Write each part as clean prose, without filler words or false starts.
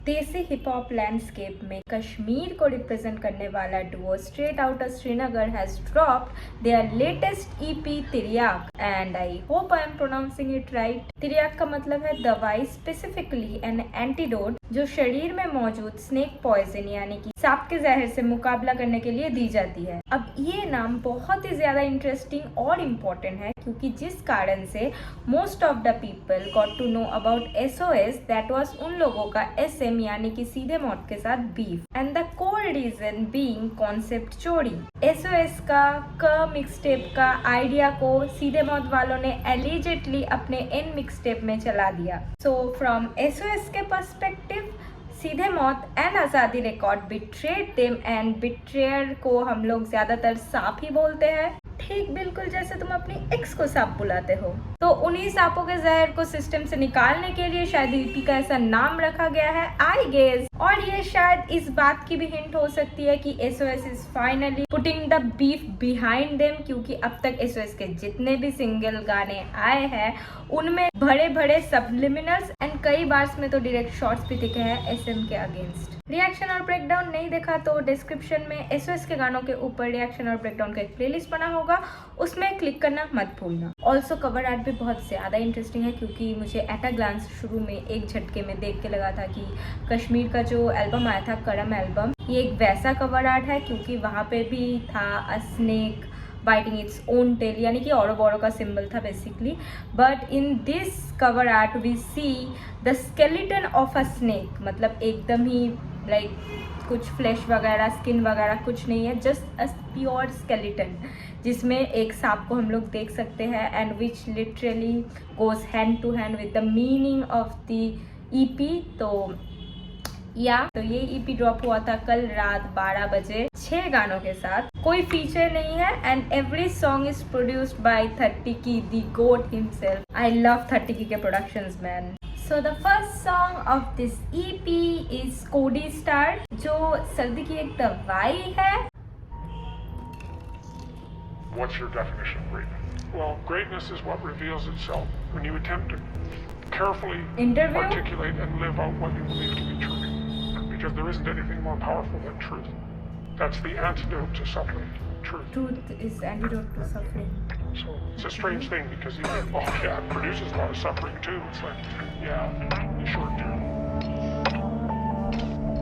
देसी hip hop landscape में कश्मीर को रिप्रेजेंट करने वाला duo straight out of Srinagar has dropped their latest EP Tiriyaq and I hope I am pronouncing it right. Tiriyaq का मतलब है दवाई, स्पेसिफिकली एन एंटीडोट जो शरीर में मौजूद स्नेक पॉइजन यानी कि सांप के जहर से मुकाबला करने के लिए दी जाती है। अब ये नाम बहुत ही ज्यादा इंटरेस्टिंग और इम्पोर्टेंट है क्योंकि जिस कारण से most of the people got to know about SOS, that was उन लोगों का SM यानी कि सीधे मौत के साथ beef and the core reason being concept चोरी। SOS का मिक्सटेप का आइडिया को सीधे मौत वालों ने एलिजेडली अपने इन मिक्सटेप में चला दिया। सो फ्रॉम SOS के पर्सपेक्टिव सीधे मौत एंड आजादी record betrayed them and betrayer को हम लोग ज्यादातर सांप ही बोलते हैं, ठीक बिल्कुल जैसे तुम अपनी एक्स को सांप बुलाते हो। तो उन्हीं सांपों के जहर को सिस्टम से निकालने के लिए शायद EP का ऐसा नाम रखा गया है आई गेस। और ये शायद इस बात की भी हिंट हो सकती है कि SOS is finally putting the beef behind them क्योंकि अब तक SOS के जितने भी सिंगल गाने आए हैं उनमें बड़े बड़े सबलिमिनल्स एंड कई बार में तो डायरेक्ट शॉट्स भी दिखे हैं SM के अगेंस्ट। रिएक्शन और ब्रेकडाउन नहीं देखा तो डिस्क्रिप्शन में SOS के गानों के ऊपर रिएक्शन और ब्रेकडाउन का एक प्लेलिस्ट बना होगा, उसमें क्लिक करना मत भूलना। ऑल्सो कवर आर्ट भी बहुत ज़्यादा इंटरेस्टिंग है क्योंकि मुझे एट अ ग्लांस शुरू में एक झटके में देख के लगा था कि कश्मीर का जो एल्बम आया था करम एल्बम, ये एक वैसा कवर आर्ट है क्योंकि वहाँ पे भी था अ snake biting its own tail यानी कि औरोबोरो का सिंबल था basically, but in this cover art we see the skeleton of a snake, मतलब एकदम ही लाइक कुछ फ्लैश वगैरह स्किन वगैरह कुछ नहीं है, जस्ट अ प्योर स्केलेटन जिसमें एक सांप को हम लोग देख सकते हैं and which literally goes hand to hand with the meaning of the EP। तो ये EP ड्रॉप हुआ था कल रात 12 बजे 6 गानों के साथ, कोई फीचर नहीं है and every song is produced by 30Key the goat himself. I love 30Key के productions man. So the first song of this EP is कोडी स्टार जो सर्दी की एक दवाई है। What's your definition of greatness? Well, greatness is what reveals itself when you attempt to carefully articulate and live out what you believe to be true. Because there isn't anything more powerful than truth. That's the antidote to suffering. Truth. Truth is antidote to suffering. So it's a strange thing because you think, oh yeah, it produces a lot of suffering too. It's like, yeah, you sure do.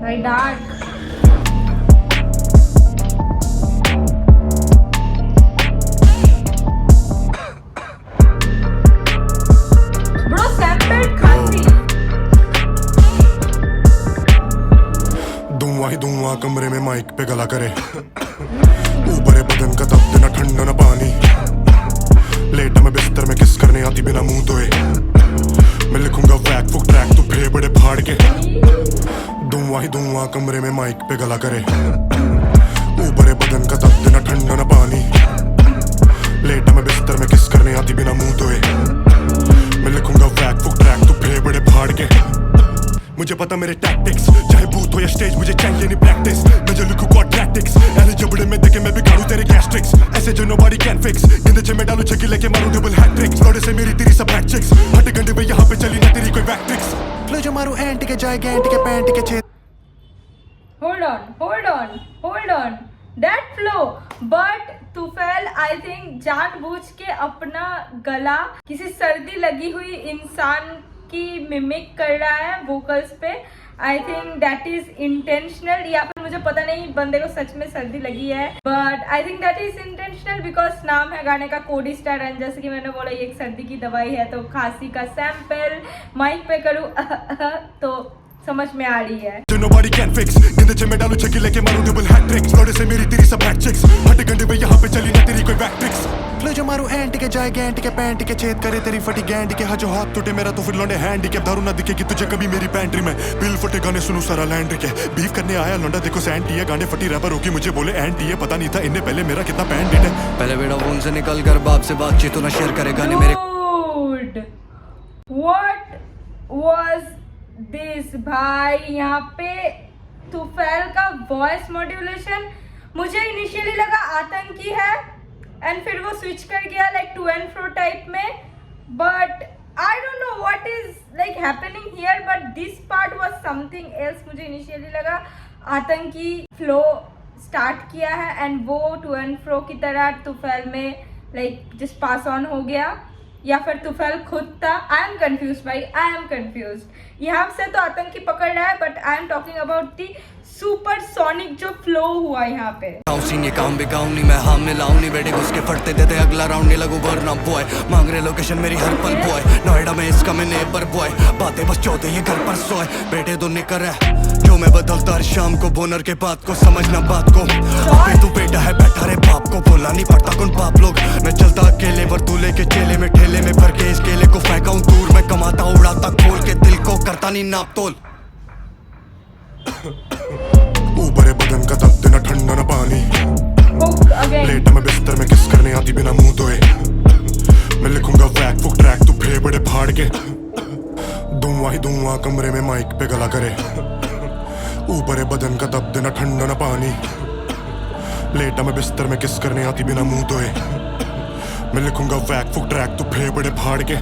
Very dark. धुआं कमरे में mic पे गला करे, ऊपर बदन का तप देना ठंडा ना पानी, लेटा मैं बिस्तर में किस करने आती बिना मुंह धोए, मैं लिखूंगा वैक फुक ट्रैक तू फेफड़े फाड़ के, धुआं ही धुआं कमरे में माइक पे गला करे, ऊपर बदन का तप देना ठंडा ना पानी, लेटा मैं बिस्तर में किस करने आती बिना मुंह धोए, मैं लिखूंगा वैक फुक ट्रैक तू फेफड़े फाड़ के। मुझे पता मेरे टैक्टिक्स चाहे बूथ हो या स्टेज मुझे चाहिए नहीं प्रैक्टिस, मैं जो लिखूं क्वाड्रेटिक्स यानी जबड़े में देखे मैं बिगाड़ू तेरे गैस्ट्रिक्स, ऐसे जो नोबॉडी कैन फिक्स, गिंदे चे में डालू छक्की लेके मारूं डबल हैट्रिक्स, लौड़े से मेरी तेरी सब हैट्रिक्स, हट गंडे में यहाँ पे चली ना तेरी कोई बैक्ट्रिक्स, फ्लो जो मारूं एंटी के जाए गैंटी के पैंटी के छेद। hold on that flow, but Tufail I think जानबूझ के अपना गला किसी सर्दी लगी हुई इंसान की मिमिक कर रहा है वोकल्स पे। I think that is intentional, या फिर मुझे पता नहीं बंदे को सच में सर्दी लगी है, but I think that is intentional because नाम है गाने का कोडी स्टार एंड जैसे कि मैंने बोला ये एक सर्दी की दवाई है तो खांसी का सैंपल माइक पे करूँ तो समझ में आ रही है। Nobody can fix, गिंदे चे में डालू छक्की लेके मारूं डबल हैट्रिक्स, लौड़े से मेरी तेरी सब हैट्रिक्स, हट गंडे में यहाँ पे चली ना तेरी कोई बैक्ट्रिक्स, फ्लो जो मारूं एंटी के जाए गैंटी के पैंटी के छेद करे तेरी फटी गैंडी के, जो हाथ टूटे मेरा तो फिर लौंडे हैंडी के, दारू ना दिखेगी तुझे कभी मेरी पैंट्री में, बिल फटे गाने सुनूं सारा लैंड के, बीफ करने आया लौंडा देखो सैंटी है, गाने फटी रैपर होगी मुझे बोले एंटी है, पता नहीं था इनने पहले मेरा कितना पैंट है, पहले बेटा फोन से निकल कर बाप से बातचीत ना शेयर करे गाने मेरे। What was this भाई, यहाँ पे तुफैल का वॉइस मॉड्यूलेशन मुझे इनिशियली लगा आतंकी है एंड फिर वो स्विच कर गया like to and fro type में, but I don't know what is like happening here, but this part was something else. मुझे इनिशियली लगा आतंकी फ्लो स्टार्ट किया है एंड वो टू एंड फ्रो की तरह तुफैल में लाइक जस्ट पास ऑन हो गया, या फिर तुफैल खुद था. आई एम कंफ्यूज भाई, आई एम कंफ्यूज. यहाँ से तो आतंकी पकड़ रहा है, but I am talking about the super sonic जो फ्लो हुआ यहाँ पे. ये काम भी गाऊं नहीं, मैं हाम में लाऊं नहीं, बेटे घुस के फटते देते अगला राउंड नहीं लगू वरना बॉय. मांग रहे लोकेशन मेरी हर पल बॉय, नोएडा में इसका मैं नेबर बॉय. बातें बस चौथे ये घर पर सोए, बेटे तो निकर है जो मैं बदलता हर शाम को. बोनर के बात को समझना बात को, अबे तू बेटा है बैठा रे बाप को बोलना नहीं पड़ता कौन बाप लोग. मैं चलता अकेले वर्तूले के चेले में, ठेले में भर के इस केले को फेंका हूं दूर. मैं कमाता उड़ाता खोल के दिल को, करता नहीं नाप तोल. ऊपर है बदन का तब देना ठंडा ना पानी. लेटा मैं बिस्तर में किस करने आती बिना मुंह धोए. मैं लिखूंगा वैक फुक ट्रैक तू फेफड़े फाड़ के. धुआं ही धुआं कमरे में माइक पे गला करे. ऊपर है बदन का तब देना ठंडा ना पानी. लेटा मैं बिस्तर में किस करने आती बिना मुंह धोए. मैं लिखूंगा वैक फुक ट्रैक तू फेफड़े फाड़ के.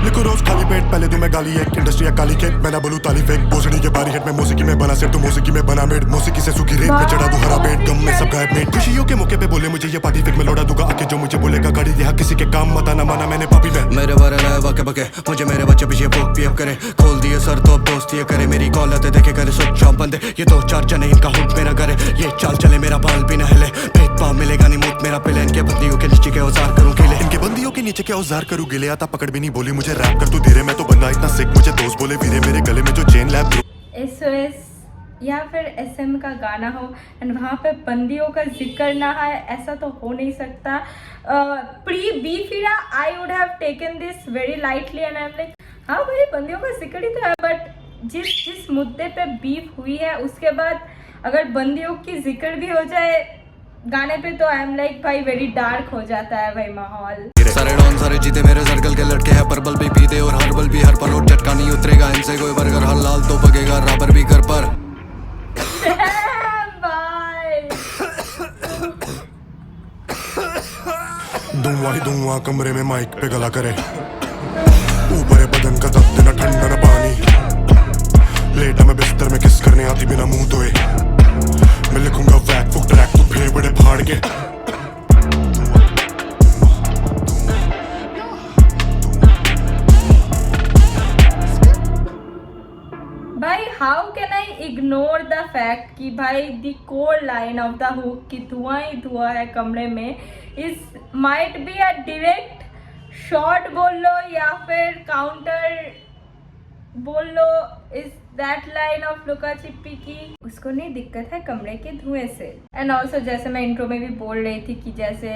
लिखो रोज खाली पेट पहले दूं मैं गाली एक इंडस्ट्री या काली केक. मैं ना बोलूं ताली फेक बोझड़ी के बारी हेड में मौसीकी में बना सेट. तो मौसीकी में बना मेड मौसीकी से सूखी रेत में चढ़ा दूं हरा पेट. गम में सब गायब मेट. खुशियों के मौके पे बोले मुझे ये पार्टी फेक में लौटा दूंगा आके जो मुझे बोलेगा गाड़ी यहाँ किसी के काम मत आना माना मैंने पापी में. मेरे बारे लाए वाके बके मुझे मेरे बच्चे पीछे पोक पी अप करे. खोल दिए सर तो अब दोस्त ये करे. मेरी कॉल आते देखे करे स्विच ऑफ बंदे. ये दो चार जने इनका हुड मेरा करे. ये चाल चले मेरा बाल भी न हिले. भेदभाव मिलेगा नहीं मुक्त मेरा पिले. इनके बंदियों के नीचे के औजार करूँ गिले. इनके बंदियों के नीचे के औजार करूँ गिले. आता पकड़ भी नहीं बोली मुझे रैप कर तू धीरे. मैं तो बंदा इतना सिक मुझे दोस्त बोले वीरे. मेरे गले में जो चेन लैब SOS या फिर SM का गाना हो एंड वहाँ पे बंदियों का जिक्र ना है, ऐसा तो हो नहीं सकता. Pre beef era I would have taken this very lightly and I am like हाँ भाई बंदियों का जिक्र ही तो है. बट जिस मुद्दे पे बीफ हुई है उसके बाद अगर बंदियों की जिक्र भी हो जाए गाने पे तो आई एम लाइक भाई वेरी डार्क हो जाता है भाई माहौल. सारे डॉन सारे जीते मेरे सर्कल के लड़के हैं. पर्पल भी पीते और हर्बल भी हर पल. और झटका नहीं उतरेगा इनसे कोई बर्गर. हर लाल तो बगेगा राबर भी कर पर. धुआं ही धुआं कमरे में माइक पे गला करे. ऊपर है बदन का तब देना ठंडा ना पानी. लेटा मैं बिस्तर में किस करने आती बिना मुंह धोए. मैं लिखूंगा वैक फुक ट्रैक तू फेफड़े फाड़ के. भाई how can I ignore the fact कि भाई the core line of the hook की धुआं ही धुआं है कमरे में is might be a direct shot बोल लो या फिर काउंटर बोल लो. इज दैट लाइन ऑफ लुका छिपी की उसको नहीं दिक्कत है कमरे के धुएं से. एंड ऑल्सो जैसे मैं इंट्रो में भी बोल रही थी कि जैसे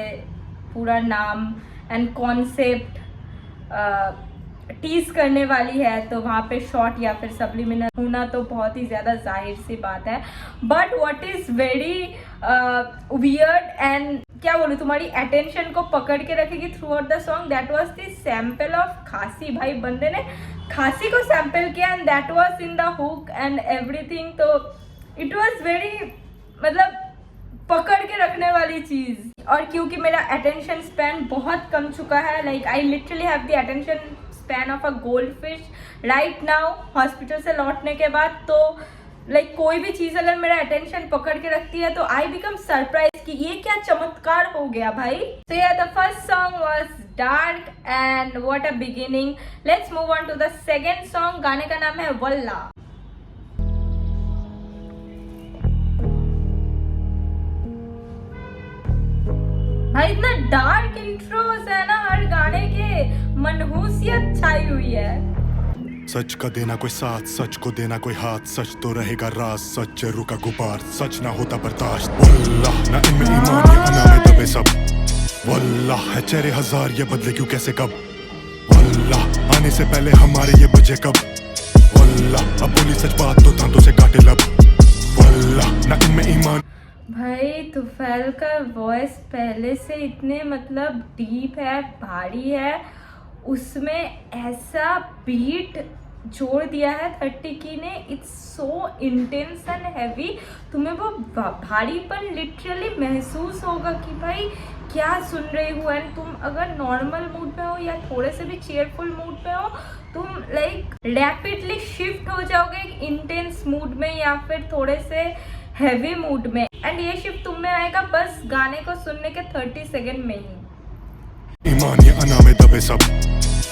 पूरा नाम एंड कॉन्सेप्ट टीज करने वाली है तो वहाँ पे शॉर्ट या फिर सब्लिमिनल होना तो बहुत ही ज़्यादा जाहिर सी बात है. But what is very weird and क्या बोलूँ तुम्हारी अटेंशन को पकड़ के रखेगी through out the song that was the sample of खांसी. भाई बंदे ने खांसी को सैम्पल किया and that was in the hook and everything. तो इट वाज वेरी मतलब पकड़ के रखने वाली चीज़. और क्योंकि मेरा अटेंशन स्पैन बहुत कम चुका है like I literally have the attention span of a gold fish right now hospital से लौटने के बाद. तो लाइक कोई भी चीज़ अगर मेरा अटेंशन पकड़ के रखती है तो आई बिकम सरप्राइज कि ये क्या चमत्कार हो गया भाई. तो yeah the first song was dark and what a beginning. Let's move on to the second song. गाने का नाम है वल्ला. भाई इतना डार्क इंट्रोस है ना हर गाने के, मनहूसियत छाई हुई है. सच का देना कोई साथ, सच को देना कोई हाथ. सच तो रहेगा राज, सच रुका गुबार. सच ना होता बर्दाश्त. वल्लाह ना इनमें ईमान ये अना में दबे सब. वल्लाह है चेहरे हजार ये बदले क्यों कैसे कब. वल्लाह आने से पहले हमारे ये बजे कब. वल्लाह अब बोली सच बात तो दांतों से काटे लब. वल्लाह ना इनमें ईमान. भाई तुफैल का वॉइस पहले से इतने मतलब डीप है भारी है, उसमें ऐसा बीट जोड़ दिया है 30 की ने। It's so intense and heavy, तुम्हें वो भारीपन लिटरली महसूस होगा कि भाई क्या सुन रही हो। एंड तुम अगर नॉर्मल मूड में हो या थोड़े से भी चेयरफुल मूड में हो, तुम लाइक रैपिडली शिफ्ट हो जाओगे एक इंटेंस मूड में या फिर थोड़े से हैवी मूड में। एंड ये शिफ्ट तुम में आएगा बस गाने को सुनने के 30 सेकंड में ही। ईमान ये अना में दबे सब,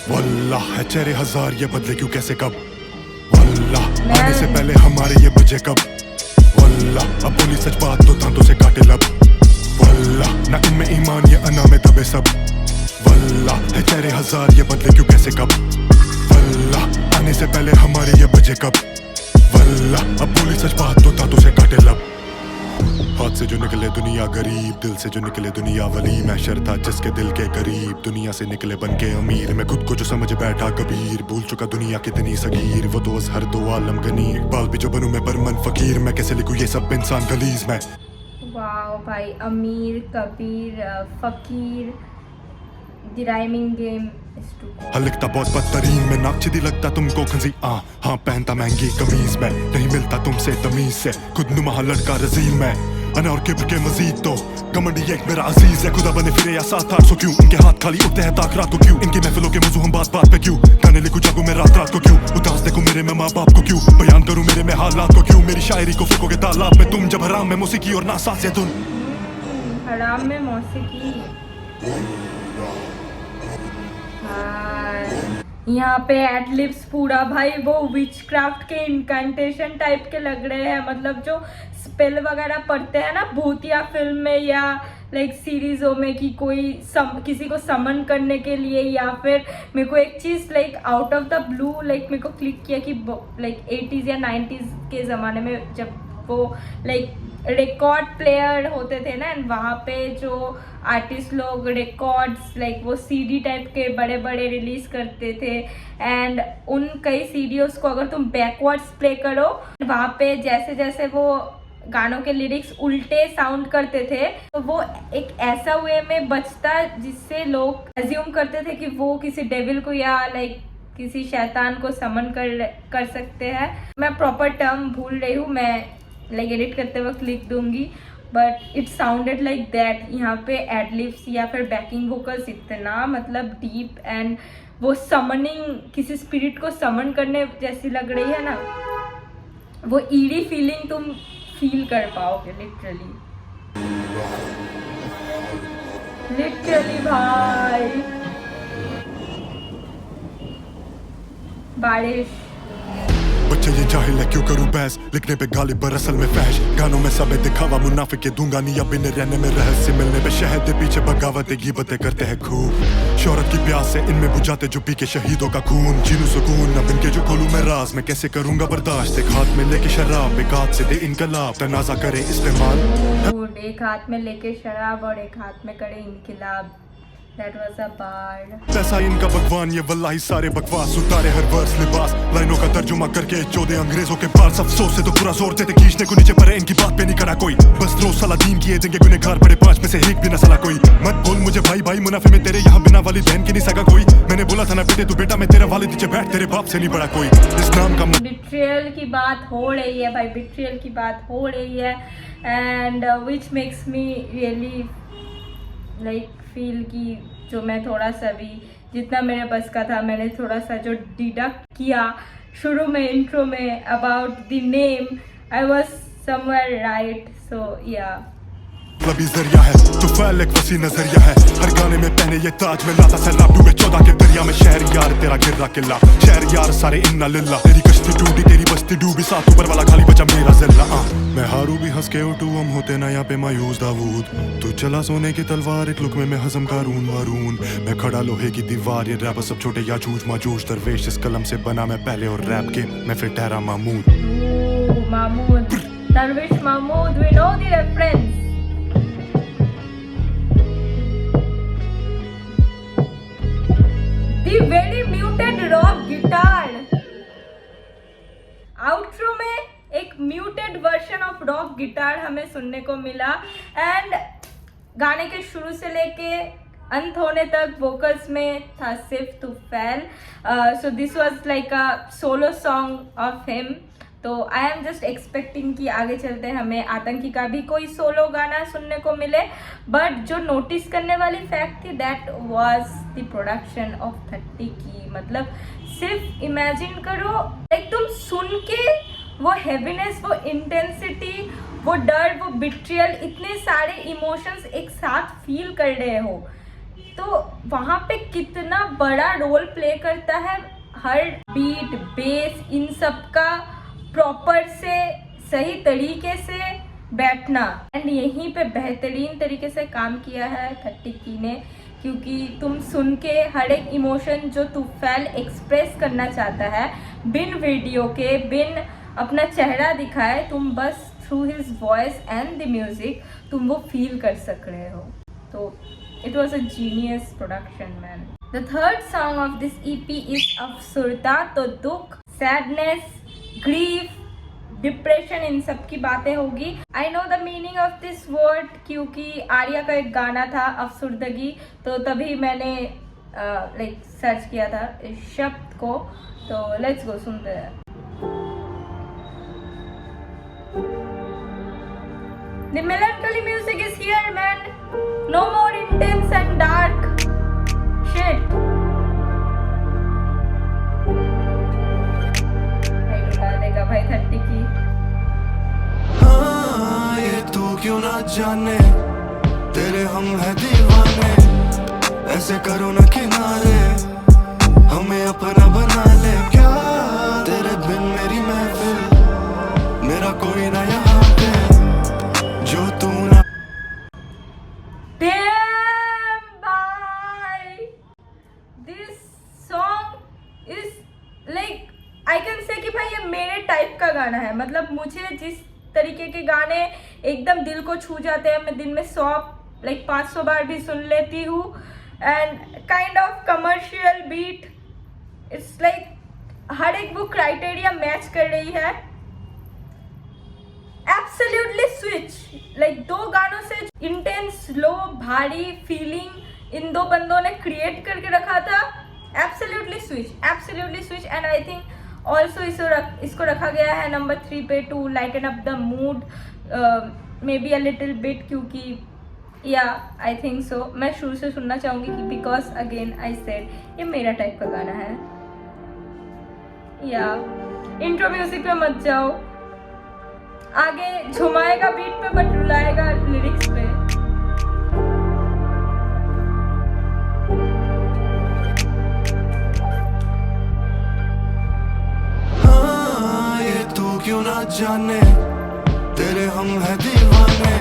वल्लाह है चेहरे हजार ये बदले क्यों कैसे कब, वल्लाह आने से पहले हमारे ये बजे कब, वल्लाह अब बोली सच बात तो दांतों से काटे लब, वल्लाह ना इनमें ईमान ये अना में दबे सब, वल्लाह है चेहरे हजार ये बदले क्यों कैसे कब, वल्लाह आने से पहले हमारे ये बजे कब, वल्लाह अब बोली सच बात तो दांतों से काटे लब। हाथ से जो निकले दुनिया गरीब, दिल से जो निकले दुनिया वली, मैं शर था जिसके दिल के करीब, दुनिया से निकले बन के अमीर, मैं खुद को जो समझ बैठा कबीर, भूल चुका दुनिया कितनी सगीर, वो दोस्त हर दो आलम गनी, इकबाल भी जो बनूं मैं बरमन फकीर, मैं कैसे लिखूं ये सब इंसान गलीज में। वाओ भाई, अमीर कबीर फकीर, द राइमिंग गेम लिखता बहुत बदतरीन में, नाकचिदी लगता तुमको खंजी हाँ पहनता महंगी कमीज में, नहीं मिलता तुमसे तमीज से, खुद नुमा लड़का रजील में, अना और किब्र के मजीद तो कमंडी एक मेरा अजीज है, खुदा बने फिरे या 7-800 क्यों, इनके हाथ खाली उठते हैं ताक रात को क्यों, इनकी महफिलों के मौजू हम बात बात पे क्यों, गाने लिखूं जागूं मैं रात रात को क्यों, उदास देखूं मेरे में माँ बाप को क्यों, बयान करूं मेरे में हालात को क्यों, मेरी शायरी को फेंकोगे तालाब में तुम, जब हराम में मौसीकी और नासात से धुन, हराम में मौसीकी। यहाँ पे एडलिप्स पूरा भाई वो विचक्राफ्ट के इनकांटेशन टाइप के लग रहे हैं, मतलब जो स्पेल वगैरह पढ़ते हैं ना भूतिया फिल्म में या लाइक सीरीजों में कि कोई किसी को समन करने के लिए, या फिर मेरे को एक चीज़ like out of the blue like मेरे को क्लिक किया कि लाइक 80s या 90s के ज़माने में जब वो लाइक रिकॉर्ड प्लेयर होते थे ना, एंड वहाँ पे जो आर्टिस्ट लोग रिकॉर्ड्स लाइक वो सीडी टाइप के बड़े बड़े रिलीज करते थे, एंड उन कई सीडीओज को अगर तुम बैकवर्ड्स प्ले करो, वहाँ पे जैसे जैसे वो गानों के लिरिक्स उल्टे साउंड करते थे तो वो एक ऐसा वे में बजता जिससे लोग अज्यूम करते थे कि वो किसी डेविल को या लाइक किसी शैतान को समन कर सकते हैं। मैं प्रॉपर टर्म भूल रही हूँ, मैं लाइक एडिट करते वक्त लिख दूंगी, but it sounded like that. यहाँ पे एडलिप्स या फिर बैकिंग वोकल्स इतना मतलब डीप एंड वो समनिंग, किसी स्पिरिट को समन करने जैसी लग रही है ना, वो ईडी फीलिंग तुम फील कर पाओगे लिटरली भाई। बारिश बच्चे ये जाहिल है क्यों करूं बहस, लिखने पे गालिब पर असल में फैश, गानों में सब दिखावा मुनाफिक के दूंगा नहीं, अब इन्हें रहने में रहस्य, मिलने पे शहद दे पीछे बगावतें गिबतें करते हैं खूब, शोहरत की प्यास से इनमें बुझाते जो पी के शहीदों का खून, जीनू सुकून अब इनके जो खोलूं मैं राज, मैं कैसे करूंगा बर्दाश्त, एक हाथ में लेके शराब एक हाथ से दे इनकलाब, तनाजा करे इस्तेमाल, एक हाथ में लेके शराब और एक हाथ में करे इनकलाब। That was a bar. पैसा इनका भगवान ये वल्लाही सारे बकवास, उतारे हर वर्स लिबास, लाइनों का तर्जुमा करके चौदह अंग्रेजों के पास, अफसोस से तो पूरा जोर देते खींचने को नीचे पड़े, इनकी बात पे नहीं करा कोई, बस रोज साला दीन किए देंगे गुनहगार पड़े, 5 में से एक भी न सला कोई, मत बोल मुझे भाई भाई मुनाफे में तेरे यहाँ बिना वाली बहन की नहीं सका कोई, मैंने बोला था ना बेटे तू बेटा मैं तेरा वालिद नीचे बैठ, तेरे बाप से नहीं बड़ा कोई, इस नाम का बिट्रियल की बात हो रही है भाई, बिट्रियल की बात हो रही है, and which makes me really like feel कि जो मैं थोड़ा सा भी जितना मेरे बस का था मैंने थोड़ा सा जो डिडक्ट किया शुरू में इंट्रो में about the name, I was somewhere right, so या लबी जरिया है तो फैल एक वसी नजरिया है, हर गाने में पहने ये ताज में लाता सैलाब डूबे 14 के दरिया में, शहर यार तेरा गिर्रा किला, शहर यार सारे इन्ना लिल्ला, तेरी कश्ती टूटी तेरी बस्ती डूबी, साथ ऊपर वाला खाली बचा मेरा जिल्ला, मैं हारू भी हंस के उठूं हम होते ना यहाँ पे मायूस दाऊद, तू चला सोने की तलवार एक लुक में हजम कारून वारून, मैं खड़ा लोहे की दीवार, ये रैपर सब छोटे या जूझ माजूझ, दरवेश इस कलम से बना मैं पहले और रैप के मैं फिर ठहरा Mahmoud, Mahmoud Darwish Mahmoud, we know the reference. The very muted rock guitar. Outro में एक muted version of rock guitar हमें सुनने को मिला, एंड गाने के शुरू से लेके अंत होने तक वोकल्स में था सिर्फ Tufail. So this was like a solo song of him. तो आई एम जस्ट एक्सपेक्टिंग कि आगे चलते हमें आतंकी का भी कोई सोलो गाना सुनने को मिले. बट जो नोटिस करने वाली फैक्ट थी that was the production of 30 की. मतलब सिर्फ इमेजिन करो, लाइक तुम सुन के वो हैवीनेस, वो इंटेंसिटी, वो डर, वो बिट्रियल, इतने सारे इमोशंस एक साथ फील कर रहे हो, तो वहाँ पे कितना बड़ा रोल प्ले करता है हर बीट, बेस, इन सब का प्रॉपर से सही तरीके से बैठना. एंड यहीं पे बेहतरीन तरीके से काम किया है 30 की ने, क्योंकि तुम सुन के हर एक इमोशन जो तूफैल एक्सप्रेस करना चाहता है बिन वीडियो के, बिन अपना चेहरा दिखाए, तुम बस through his voice and the music तुम वो फील कर सक रहे हो. तो it was a genius production, man. The third song of this EP is अफसुरदा. तो दुख, sadness, grief, डिप्रेशन, इन सब की बातें होगी. I know the meaning of this word क्योंकि आर्या का एक गाना था अफसुर्दगी, तो तभी मैंने लाइक सर्च किया था इस शब्द को. तो लेट्स गो, सुनते हैं. The melancholy music is here, man. No more intense and dark shit. भाई डुला देगा भाई 30 की. हाँ, ये तू क्यों ना जाने, तेरे हम है दीवाने. ऐसे करो ना किनारे, हमें अपना बना ले. क्या तेरे बिन मेरी महफिल, मेरा कोई ना यहाँ पे जो तू ना. Damn, bhai. This song is like I can say कि भाई ये मेरे टाइप का गाना है. मतलब मुझे जिस तरीके के गाने एकदम दिल को छू जाते हैं, मैं दिन में 500 बार भी सुन लेती हूँ. And kind of commercial beat, it's like हर एक वो क्राइटेरिया मैच कर रही है. Absolutely switch. लाइक दो गानों से इंटेंस, लो, भारी फीलिंग इन दो बंदों ने क्रिएट करके रखा था. Absolutely switch. And I think also इसको रखा गया है नंबर 3 पे to lighten up the mood, maybe a little bit, क्योंकि या आई थिंक सो. मैं शुरू से सुनना चाहूँगी कि बिकॉज अगेन आई सेड ये मेरा टाइप का गाना है. या इंट्रो म्यूजिक पे मत जाओ, आगे झुमाएगा बीट पे बट रुलाएगा लिरिक्स पे. हाँ, ये तू क्यों ना जाने, तेरे हम है दीवाने.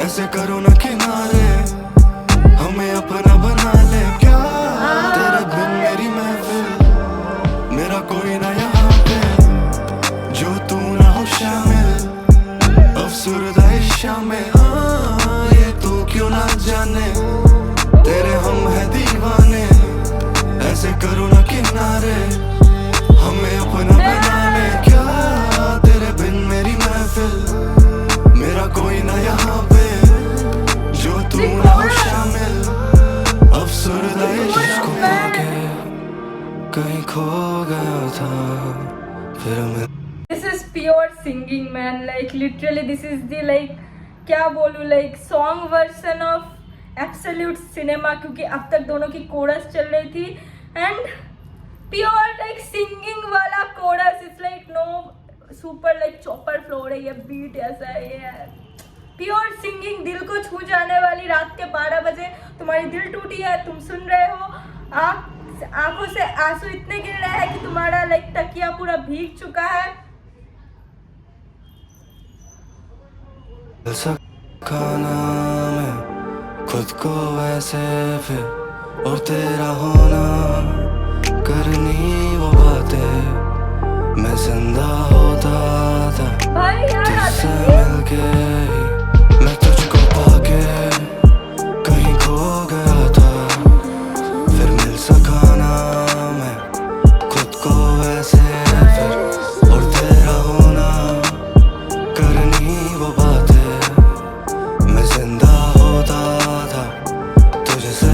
ऐसे करो ना किनारे, हमें अपना बना ले. क्या तेरे बिन मेरी महफिल, मेरा कोई ना यहाँ पे जो तू ना हो शामिल. अफसुरदा शामिल. हाँ, ये तू क्यों ना जाने, तेरे हम है दीवाने. ऐसे करो ना किनारे, हमें अपना बना ले. क्या तेरे बिन मेरी महफिल, मेरा कोई ना यहाँ पे जो तू ना हो शामिल. अफसुरदा जिसको पाके कहीं खो गया था, फिर मैं. This is pure singing, man. Like literally this is the like क्या बोलूँ, like song version of absolute cinema, क्योंकि अब तक दोनों की कोरस चल रही थी and pure like singing वाला coarse. It's like no super like chopper flow है, ये beat ऐसा है, ये प्योर सिंगिंग, दिल को छू जाने वाली. रात के 12 बजे तुम्हारी दिल टूटी है, तुम सुन रहे हो, आंखों से आंसू इतने गिर रहे हैं कि तुम्हारा लाइक तकिया पूरा भीग चुका है. खाना मैं खुद को वैसे फिर, और तेरा होना करनी वो बातें, मैं जिंदा होता था तुझसे मिलके. मैं तुझको पाके कहीं खो गया था, फिर मिल सका ना मैं खुद को वैसे फिर, और तेरा होना करनी वो बातें, मैं जिंदा होता था तुझसे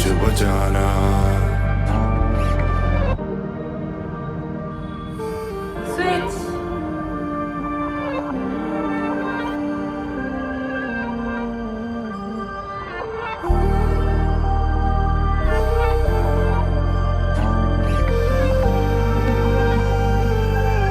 मुझे बचाना। Switch.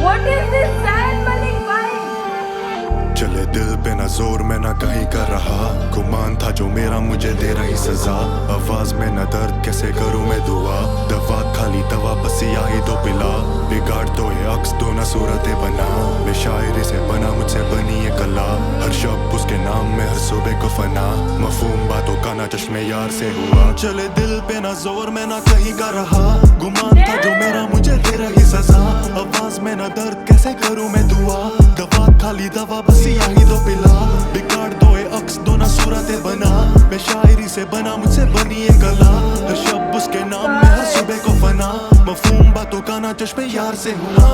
What is this Zayn Malik vibe? चले दिल पे ना जोर मैं ना कहीं कर रहा, गुमान था जो मेरा मुझे दे रही सजा। आवाज में ना दर्द कैसे करूं मैं दुआ, दवा खाली दवा बस यही दो पिला। बिगाड़ दो ये अक्स दो ना सूरतें बना, मैं शायरी से बना मुझसे बनी ये कला। हर शब्द उसके नाम में हर सुबह को फना, मफहूम बातों का ना चश्मे यार से हुआ। चले दिल पे ना जोर मैं ना कहीं का रहा, गुमान था जो मेरा मुझे दे रही सजा। आवाज में ना दर्द कैसे करूं मैं दुआ, दवा खाली दवा बस यही दो पिला। बिगाड़ दो ये अक्स दो ना सूरतें बना, मैं शायरी से बना मुझसे बनी ये कला। हर शब्द उसके नाम में हर सुबह को फना, मफहूम बातों का ना चश्मे यार से हुआ।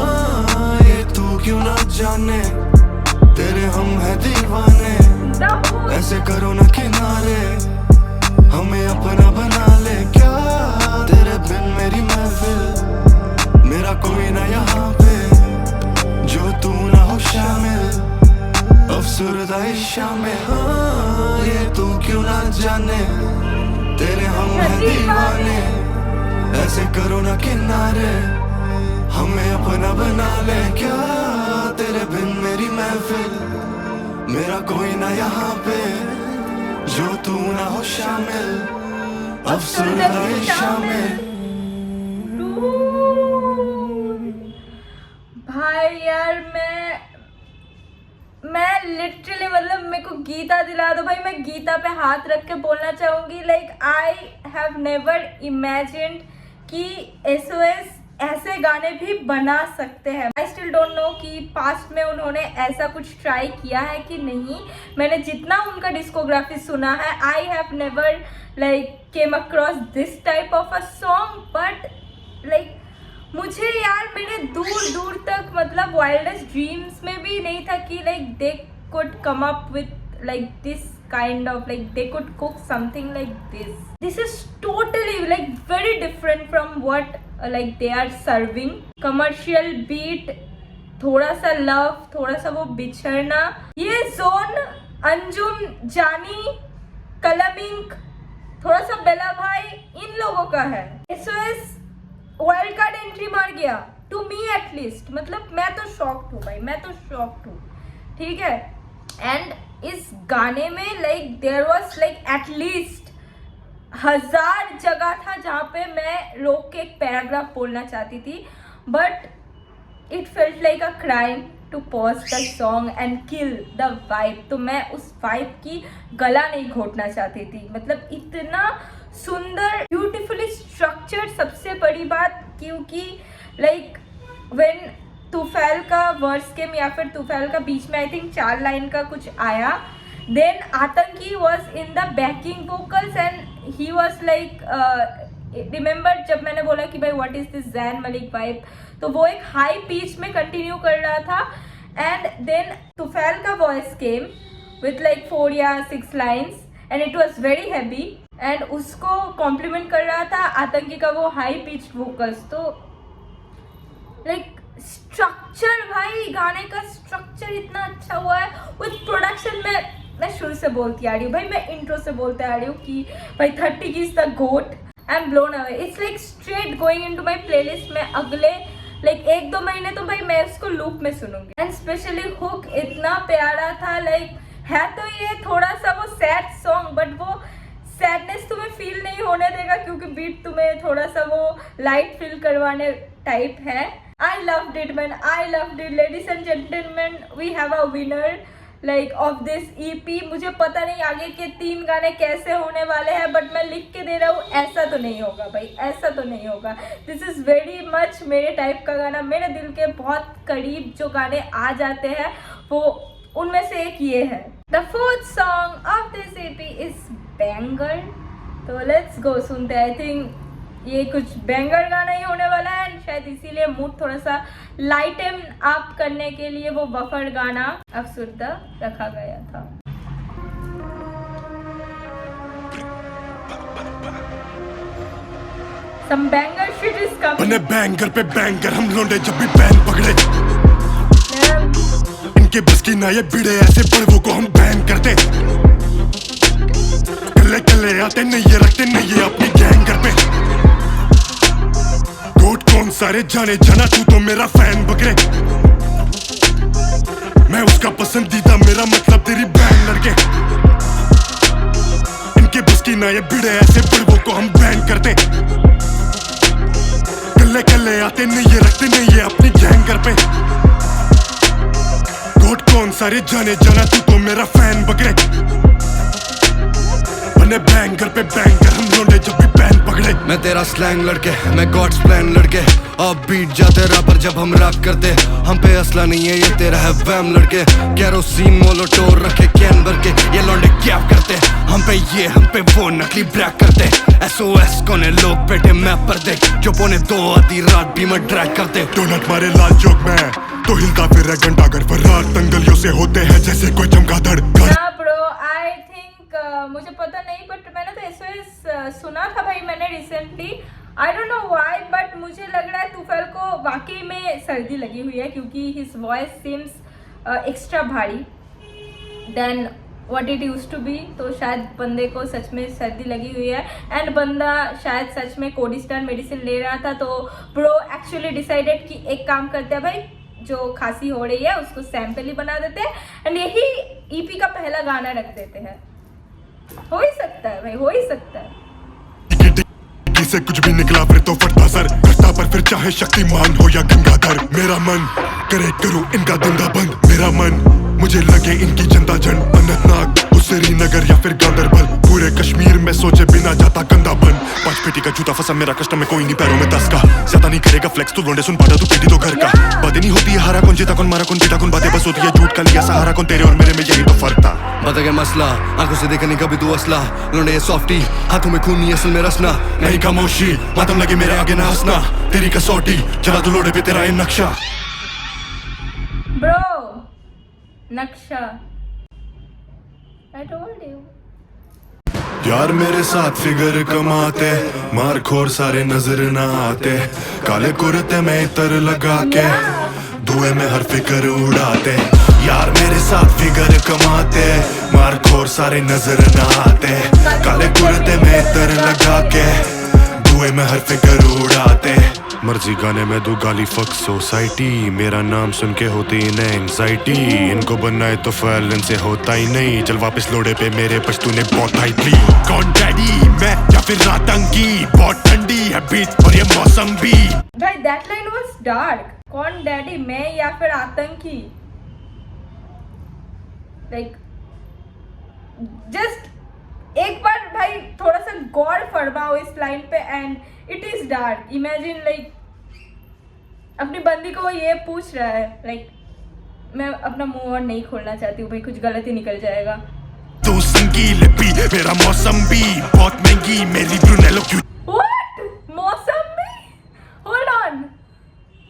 ये तू क्यों ना जाने तेरे हम है दीवाने, ऐसे करो ना किनारे हमें अपना बना ले। क्या तेरे बिन मेरी महफिल, मेरा कोई ना यहाँ पे जो तू ना हो शामिल, अफसरदा शामिल। हाँ ये तू क्यों ना जाने तेरे हम है दीवाने, ऐसे करो ना किनारे हमें अपना बना ले। क्या तेरे बिन मेरी महफिल, मेरा कोई ना यहाँ पे जो तू ना हो शामिल, अफसरदा शामिल। भाई यार मैं लिटरली मतलब मेरे को गीता दिला दो भाई, मैं गीता पे हाथ रख के बोलना चाहूँगी। Like I have never imagined कि SOS ऐसे गाने भी बना सकते हैं। आई स्टिल डोंट नो कि पास्ट में उन्होंने ऐसा कुछ ट्राई किया है कि नहीं। मैंने जितना उनका डिस्कोग्राफी सुना है, I have never like came across this type of a song. But like मुझे यार मेरे दूर दूर तक मतलब वाइल्डेस्ट ड्रीम्स में भी नहीं था कि like they could come up with like this kind of like they could cook something like this. This is totally like very different from what like they are serving. Commercial beat, थोड़ा सा love, थोड़ा सा वो बिछड़ना, ये zone Anjum जानी कलमिंग, थोड़ा सा बेला भाई, इन लोगों का है। SOS वाइल्ड कार्ड एंट्री मार गया टू मी एटलीस्ट। मतलब मैं तो शॉक्ड हूँ भाई, मैं तो शॉक्ड हूँ, ठीक है। एंड इस गाने में like there was like at least 1000 जगह था जहाँ पे मैं रोक के एक पैराग्राफ बोलना चाहती थी, but it felt like a crime to pause the song and kill the vibe. तो मैं उस वाइब की गला नहीं घोटना चाहती थी। मतलब इतना सुंदर ब्यूटीफुली स्ट्रक्चर्ड, सबसे बड़ी बात, क्योंकि लाइक व्हेन तूफैल का वर्स केम या फिर तूफैल का बीच में आई थिंक 4 लाइन का कुछ आया, देन आतंकी was in the backing vocals and he was like remember जब मैंने बोला कि भाई what is this Zayn Malik vibe, तो वो एक हाई पिच में कंटिन्यू कर रहा था। एंड देन तूफैल का वॉइस केम विथ लाइक 4 या 6 lines and it was very heavy and उसको कॉम्प्लीमेंट कर रहा था आतंकी का वो हाई पिच वोकल्स। तो लाइक स्ट्रक्चर भाई, गाने का स्ट्रक्चर इतना अच्छा हुआ है विथ प्रोडक्शन में। मैं शुरू से बोलती आ रही हूँ भाई, मैं इंट्रो से बोलते आ रही हूँ कि भाई 30 is the goat, I am blown away. It's like straight going into my playlist में अगले लाइक 1-2 महीने तो भाई मैं उसको लूप में सुनूंगी। एंड स्पेशली हुक इतना प्यारा था। लाइक है तो ये थोड़ा सा वो सैड सॉन्ग, बट वो सैडनेस तुम्हें फील नहीं होने देगा क्योंकि बीट तुम्हें थोड़ा सा वो लाइट फील करवाने टाइप है। I loved it man, I loved it. Ladies and gentlemen, we have a winner like of this EP. मुझे पता नहीं आगे के 3 गाने कैसे होने वाले हैं, बट मैं लिख के दे रहा हूँ ऐसा तो नहीं होगा भाई, ऐसा तो नहीं होगा। दिस इज़ वेरी मच मेरे टाइप का गाना, मेरे दिल के बहुत करीब जो गाने आ जाते हैं वो उनमें से एक ये है। The 4th song of this EP is Banger. तो लेट्स गो सुनते हैं। आई थिंक ये कुछ बैंगर गाना ही होने वाला है एंड शायद इसीलिए मूड थोड़ा सा लाइटन अप करने के लिए वो बफर गाना अफसुर्दा रखा गया था। some banger shit is coming. बने बैंगर पे बैंगर हम लोंडे जब भी बैन पकड़े, इनके बस की ना ये बिड़े ऐसे बड़वों को हम बैन करते। कल्ले कल्ले आते नहीं ये रखते नहीं ये अपनी गैंग घर पे। गोट कौन सारे जाने जाना तू तो मेरा फैन बकरे, मैं उसका पसंदीदा मेरा मतलब तेरी बैन लड़के। इनके बस की ना ये बिड़े ऐसे बड़वों को हम बैन करते। कल्ले कल्ले आते नहीं ये रखते नहीं ये अपनी गैंग घर पे। गोट कौन सारे जाने जाना तू तो मेरा फैन बकरे, बने बैंगर पे बैंगर हम लोंडे जब भी बैन पकड़े। मैं तेरा स्लैंग लड़के, मैं गॉड्स प्लान लड़के, अब बीट जाते रैपर जब हम रैप करते। हम पे असला नहीं है ये तेरा है वैम लड़के, कैरोसिन मोलोटोर रखे कैन भर के ये लौंडे क्या करते। हम पे वो नकली ब्रैक करते। SOS कोने लोग बैठे मैप पर देख, जो पौने 2 आधी रात भी मैं ड्रैग करते। डोनट मारे लाल चौक में तो हिलता फिर है घंटा घर पर, रात दंगलियों से होते हैं जैसे कोई चमगादड़। ब्रो आई थिंक मुझे पता नहीं बट मैंने तो SOS सुना था भाई मैंने recently, I don't know why but मुझे लग रहा है तूफैल को वाकई में सर्दी लगी हुई है क्योंकि हिज वॉइस सीम्स एक्स्ट्रा भारी then what it used to be. तो शायद बंदे को सच में सर्दी लगी हुई है एंड बंदा शायद सच में कोडिस्टान मेडिसिन ले रहा था। तो ब्रो एक्चुअली डिसाइडेड कि एक काम करते हैं भाई, जो खांसी हो रही है उसको सैंपल ही बना देते हैं एंड यही EP का पहला गाना रख देते हैं। हो ही सकता है भाई, हो ही सकता है। से कुछ भी निकला फिर तो फटता सर, घटता पर फिर चाहे शक्तिमान हो या गंगाधर। मेरा मन करे करूं इनका धंधा बंद, मेरा मन मुझे लगे इनकी जनता जन। अनंतनाग श्रीनगर या फिर गांधरबल, पूरे कश्मीर में सोचे बिना जाता कंधा बन। 5 पेटी का जूता फंसा मेरा कस्टम में कोई नहीं पैरों में 10 का, ज्यादा नहीं करेगा फ्लेक्स तू लोंडे सुन पाटा तू पेटी तो घर का। बातें नहीं होती है हारा कौन जीता कौन मारा कौन पीटा कौन, बातें बस होती है झूठ का लिया सहारा कौन, तेरे और मेरे में यही तो फर्क था। बता क्या मसला, आंखों से देखा नहीं कभी तू असला, लोंडे सॉफ्टी हाथों में खून नहीं असल में रसना। नहीं खामोशी मातम लगे मेरे आगे ना हंसना, तेरी कसौटी चला तू लोड़े पे तेरा ये नक्शा। ब्रो नक्शा I told you. यार मेरे साथ फिगर कमाते, मारखोर सारे नजर ना आते, काले कुर्ते में इतर लगा के धुएं में हर फिकर उड़ाते। यार मेरे साथ फिगर कमाते, मारखोर सारे नजर ना आते, काले कुर्ते में इतर लगा के धुएं में हर फिकर उड़ाते। मर्जी गाने में दू गाली फक सोसाइटी, मेरा नाम सुन के होती इन्हें एंजाइटी, इनको बनना है तो फैल इनसे होता ही नहीं। चल वापस लोड़े पे मेरे पश्तू ने बहुत हाई थी। कौन डैडी मैं या फिर आतंकी, बहुत ठंडी है बीट और ये मौसम भी। भाई दैट लाइन वाज डार्क। कौन डैडी मैं या फिर आतंकी, लाइक जस्ट एक बार भाई थोड़ा सा गौर फरमाओ इस लाइन पे and it is dark. Imagine like अपनी बंदी को वो ये पूछ रहा है, लाइक मैं अपना मुंह और नहीं खोलना चाहती हूँ भाई, कुछ गलत ही निकल जाएगा। तू संगील भी मेरा मौसम भी बहुत महंगी मेरी ब्रूनेलो क्यों। व्हाट मौसम भी, होल्ड ऑन।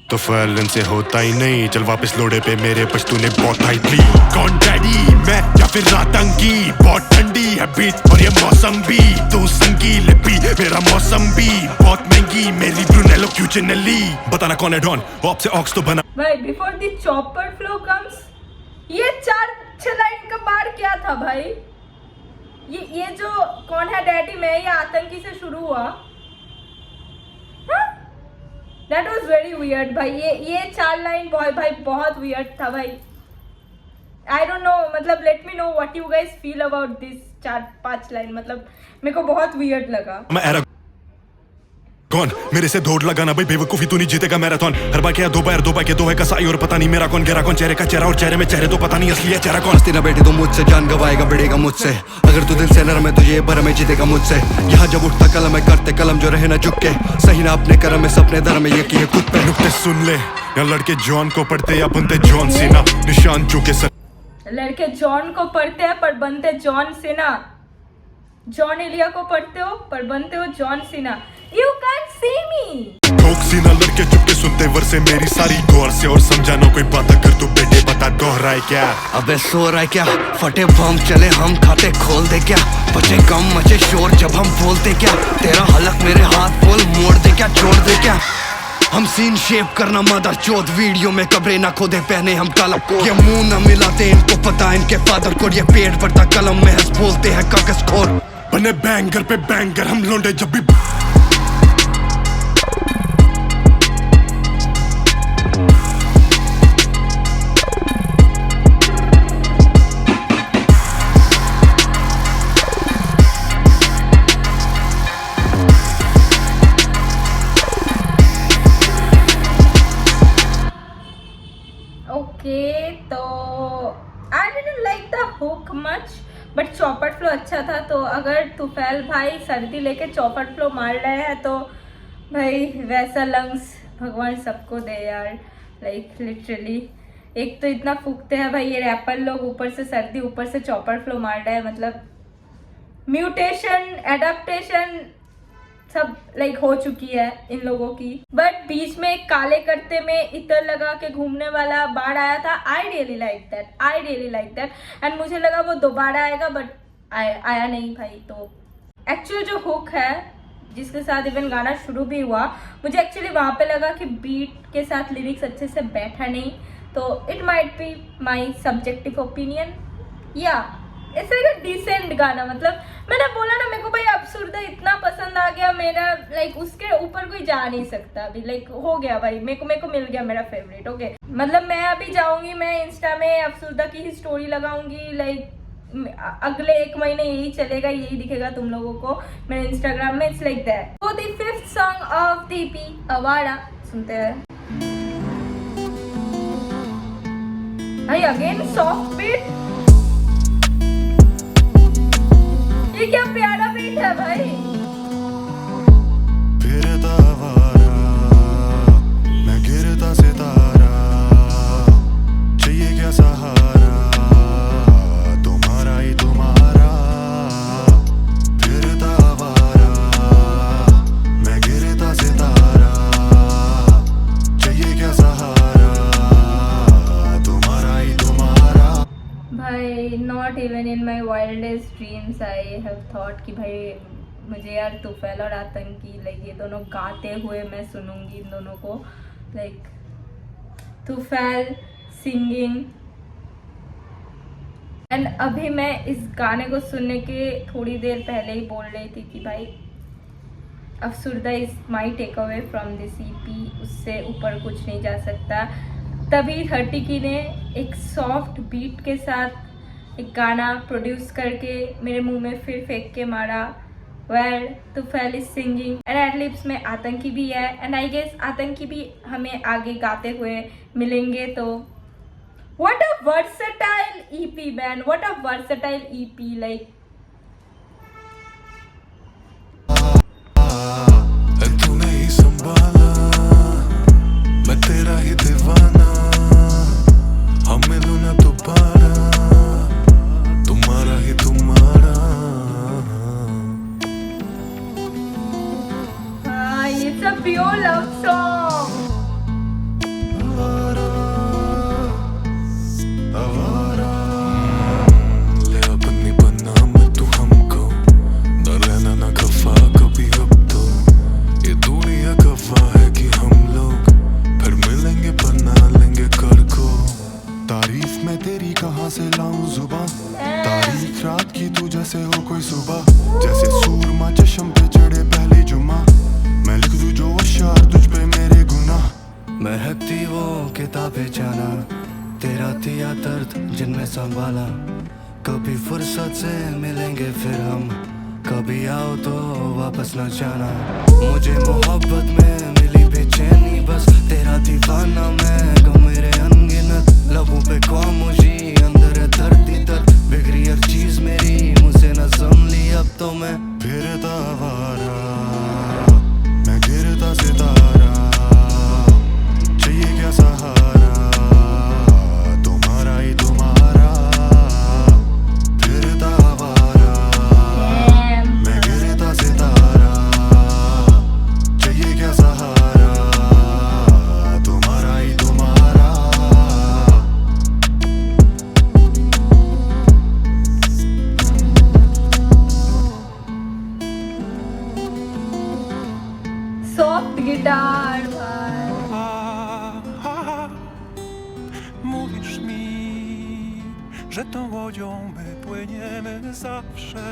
तो फैल इनसे होता ही नहीं। चल वापस लोड़े पे मेरे पश्तू ने बहुत हाई थी। कौन डैडी मैं या फिर आतंकी, बहुत ठंडी है बीट और ये मौसम भी। तू संगील भी मेरा मौसम भी बहुत महंगी मेरी ब्रूनेलो क्यों चेनली। बताना कौन है डॉन, ऑप से ऑक्स तो बना। भाई before the chopper flow comes, ये 4-6 लाइन का बार क्या था भाई? ये जो कौन है डैडी मैं या आतंकी से शुरू हुआ, दैट वाज वेरी वियर्ड भाई। ये 4 लाइन भाई बहुत वियर्ड था भाई। आई डोंट नो, मतलब let me know what you guys feel about this 4-5 line, मतलब मेरे को बहुत वियर्ड लगा। मैं कौन मेरे से दौड़ लगाना भाई बेवकूफी, तू नहीं जीतेगा मैराथन। हर बार क्या 2 बार के 2 है कसाई और पता नहीं मेरा कौन गहरा कौन, चेहरे का चेहरा और चेहरे में चेहरे तो पता नहीं असली है चेहरा कौन। तेरा बेटे तो मुझसे जान गवाएगा बढ़ेगा मुझसे, अगर तू दिल से नरम है तो ये भर में जीतेगा मुझसे। यहाँ जब उठता कलम है करते कलम जो रहे ना झुक के, सही ना अपने कर्म में सपने धर्म में ये किए खुद पे। नुक्ते सुन ले या लड़के जॉन को पढ़ते या बनते जॉन सीना, निशान चुके सर। लड़के जॉन को पढ़ते हैं पर बनते जॉन सीना। जॉन एलिया को पढ़ते हो पर बनते हो John Cena. You can't see me. ठोक सीना लड़के चुपके सुनते वर्से मेरी सारी गौर से, और समझा ना कोई बात अगर तू बेटे बता दोहराए क्या? अबे सो रहा है क्या? फटे बम चले हम खाते खोल दे क्या? बचे कम मचे शोर जब हम बोलते क्या? तेरा हलक मेरे हाथ बोल मोड़ दे क्या? छोड़ दे क्या? हम सीन शेप करना मदर चौथ, वीडियो में कपड़े ना खोदे पहने हम काला कोट। ये मुंह ना मिलाते इनको पता इनके फादर को, ये पेड़ पड़ता कलम में हंस बोलते हैं कागज खोर। बने बैंगर पे बैंगर हम लौंडे जब भी ओके तो I didn't like the hook much but चौपट फ्लो अच्छा था। तो अगर तुफैल भाई सर्दी लेके चौपट फ्लो मार रहे हैं तो भाई वैसा लंग्स भगवान सबको दे यार। लाइक लिटरली एक तो इतना फूकते हैं भाई ये रैपर लोग, ऊपर से सर्दी, ऊपर से चौपट फ्लो मार रहे हैं। मतलब म्यूटेशन एडाप्टेशन सब लाइक हो चुकी है इन लोगों की। बट बीच में एक काले करते में इतर लगा के घूमने वाला बाढ़ आया था। I really like that and मुझे लगा वो दोबारा आएगा बट आया नहीं भाई। तो एक्चुअल जो हुक है जिसके साथ इवन गाना शुरू भी हुआ, मुझे एक्चुअली वहाँ पे लगा कि बीट के साथ लिरिक्स अच्छे से बैठा नहीं। तो it might be my subjective opinion या इट्स लाइक अ डिसेंट गाना। मतलब मैंने बोला ना, मेरे को भाई अब्सुर्दा इतना पसंद आ गया, मेरा लाइक उसके ऊपर कोई जा नहीं सकता अभी। लाइक हो गया भाई, मेरे को मिल गया मेरा फेवरेट। ओके मतलब मैं अभी जाऊंगी, मैं इंस्टा में अब्सुर्दा की ही स्टोरी लगाऊंगी। लाइक अगले 1 महीने यही चलेगा, यही दिखेगा तुम लोगों को मेरे इंस्टाग्राम में। It's like that. तो the 5th song of the EP Awara सुनते हैं भाई। अगेन सॉफ्ट बीट, ये क्या प्यारा बीट है भाई। फिरता आवारा मैं गिरता सितारा, चाहिए क्या सहारा तुम्हारा ही तुम्हारा। फिरता आवारा मैं गिरता सितारा, चाहिए क्या सहारा तुम्हारा ही तुम्हारा। भाई not even in my wildest dreams I have thought कि भाई मुझे यार तुफैल और आतंकी लाइक ये दोनों गाते हुए मैं सुनूंगी इन दोनों को। लाइक तुफैल सिंगिंग एंड अभी मैं इस गाने को सुनने के थोड़ी देर पहले ही बोल रही थी कि भाई Afsurda is my take away from this EP। उससे ऊपर कुछ नहीं जा सकता। तभी 30 की ने एक सॉफ्ट बीट के साथ एक गाना प्रोड्यूस करके मेरे मुंह में फिर फेंक के मारा। Well Tufail is singing and एडलिप्स में आतंकी भी है एंड आई गेस आतंकी भी हमें आगे गाते हुए मिलेंगे। तो what a versatile EP man, what a versatile EP। Like तूने ही संभाला मैं तेरा ही दीवाना, हम मिलूं ना दोबारा तुम्हारा ही तुम्हारा। हाँ it's a pure love song. आवारा आवारा ले अपनी बना मैं तू हमको, न रहना ना खफा कभी अब तो। ये दूरियां गवाह है कि हम लोग फिर मिलेंगे बना लेंगे कल को। तारीफ मैं तेरी कहाँ से लाऊं जुबां, तारीख रात की तू जैसे हो कोई सुबह। जैसे सूरमा चश्म पे चढ़े पहले जुमा, मैं लिख दूं जो अशार तुझ पे मेरे गुनाह। महकती वो किताबें जाना, तेरा दिया दर्द जिनमें संभाला। कभी फुर्सत से मिलेंगे फिर हम, कभी आओ तो वापस न जाना। मुझे मोहब्बत में मिली बेचैनी, बस तेरा दीवाना मैं गम मेरे अनगिनत। लबों पे खामोशी अंदर है धरती दर्द, बिगड़ी हर चीज मेरी मुझसे न संभली अब तो मैं। फिरता आवारा मैं गिरता सितारा, चाहिए क्या सहारा तुम्हारा ही तुम्हारा। फिरता आवारा मैं गिरता सितारा, चाहिए क्या सहारा Przed tą łodzią my płyniemy zawsze.